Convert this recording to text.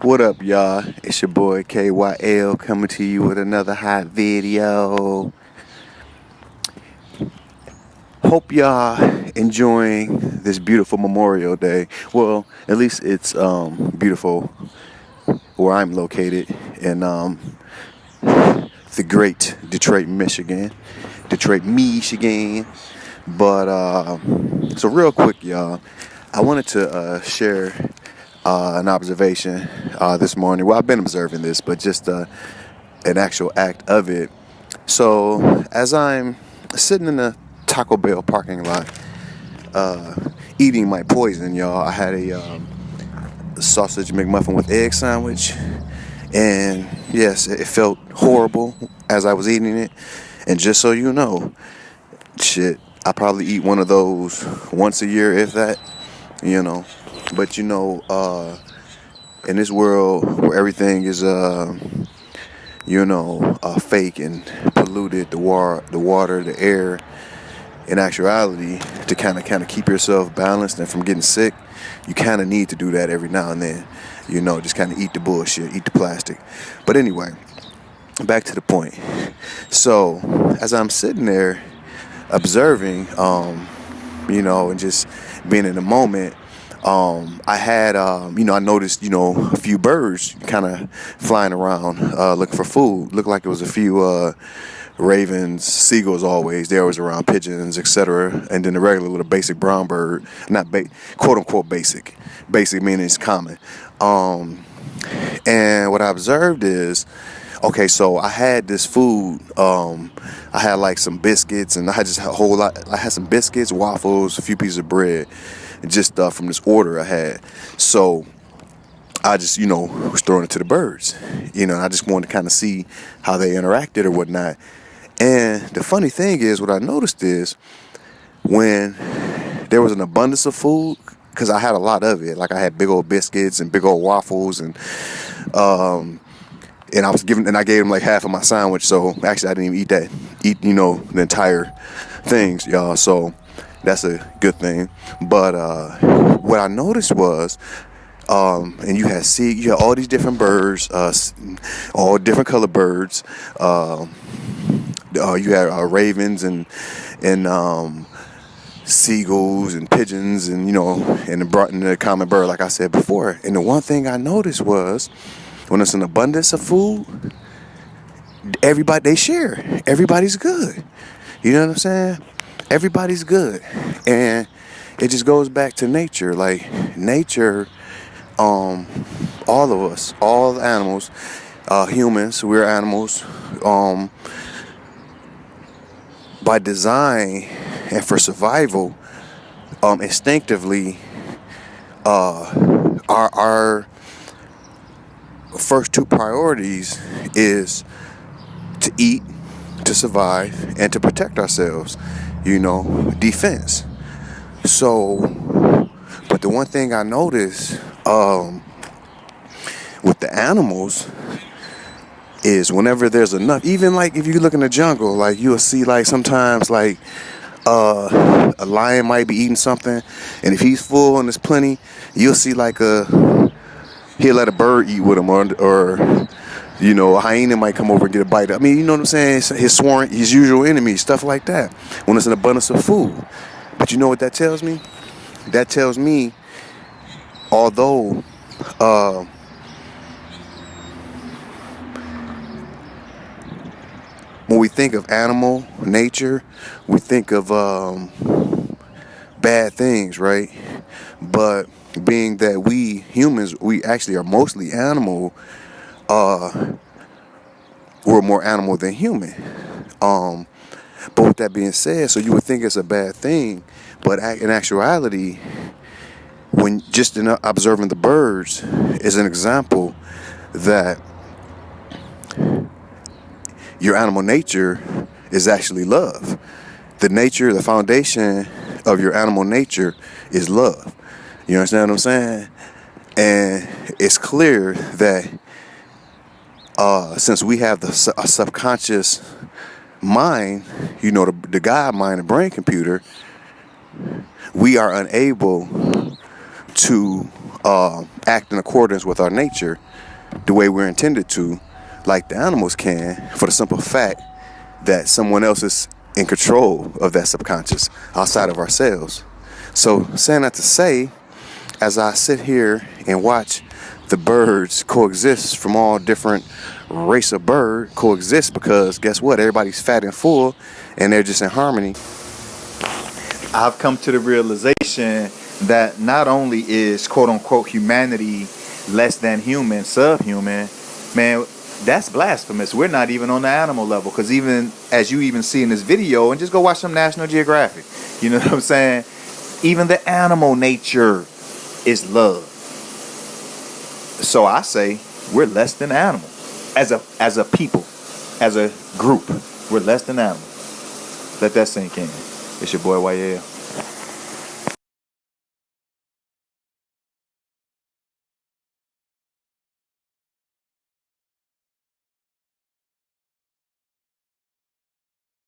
What up, y'all? It's your boy KYL coming to you with another hot video. Hope y'all enjoying this beautiful Memorial Day. Well, at least it's beautiful where I'm located in the great Detroit, Michigan. But so real quick, y'all, I wanted to share an observation this morning. Well, I've been observing this, but just an actual act of it. So as I'm sitting in the Taco Bell parking lot, eating my poison, y'all, I had a sausage McMuffin with egg sandwich, and yes, it felt horrible as I was eating it. And just so you know, shit, I probably eat one of those once a year, if that, you know. But you know, in this world where everything is, fake and polluted, the water, the air, in actuality, to kind of keep yourself balanced and from getting sick, you kind of need to do that every now and then. You know, just kind of eat the bullshit, eat the plastic. But anyway, back to the point. So as I'm sitting there observing, and just being in the moment, I had, I noticed, a few birds kind of flying around, looking for food. Looked like it was a few, ravens, seagulls always. They always around, pigeons, etc. And then the regular little basic brown bird, not quote unquote basic. Basic meaning it's common. And what I observed is, okay, so I had this food. I had like some biscuits, and I had just a whole lot. I had some biscuits, waffles, a few pieces of bread, just from this order I had. So I just, was throwing it to the birds. And I just wanted to kind of see how they interacted or whatnot. And the funny thing is, what I noticed is when there was an abundance of food, because I had a lot of it. Like I had big old biscuits and big old waffles, and I gave them like half of my sandwich. So actually, I didn't even eat the entire things, y'all. So that's a good thing. But what I noticed was, and you had all these different birds, all different color birds. You had ravens and seagulls and pigeons, and the common bird, like I said before. And the one thing I noticed was, when it's an abundance of food, they share. Everybody's good. You know what I'm saying? Everybody's good. And it just goes back to nature. Like nature, all of us, all the animals, humans, we're animals, by design and for survival, instinctively, our first two priorities is to eat, to survive, and to protect ourselves. Defense. So, but the one thing I noticed with the animals is whenever there's enough, even like if you look in the jungle, like you'll see like sometimes like a lion might be eating something, and if he's full and there's plenty, you'll see like he'll let a bird eat with him, or a hyena might come over and get a bite. I mean, you know what I'm saying? His usual enemy, stuff like that, when it's an abundance of food. But you know what that tells me? That tells me, although when we think of animal nature, we think of bad things, right? But being that we humans, we actually are mostly animal, we're more animal than human. But with that being said, so you would think it's a bad thing, but in actuality, when just in observing the birds is an example that your animal nature is actually love. The foundation of your animal nature is love. You understand what I'm saying? And it's clear that since we have a subconscious mind, the God mind, the brain computer, we are unable to act in accordance with our nature the way we're intended to, like the animals can, for the simple fact that someone else is in control of that subconscious outside of ourselves. So, saying that to say, as I sit here and watch the birds coexist, from all different race of bird coexist, because guess what? Everybody's fat and full, and they're just in harmony. I've come to the realization that not only is quote unquote humanity less than human, subhuman, man, that's blasphemous. We're not even on the animal level, because even as you even see in this video, and just go watch some National Geographic, you know what I'm saying? Even the animal nature is love. So I say we're less than animals. As a people, as a group, we're less than animals. Let that sink in. It's your boy YL.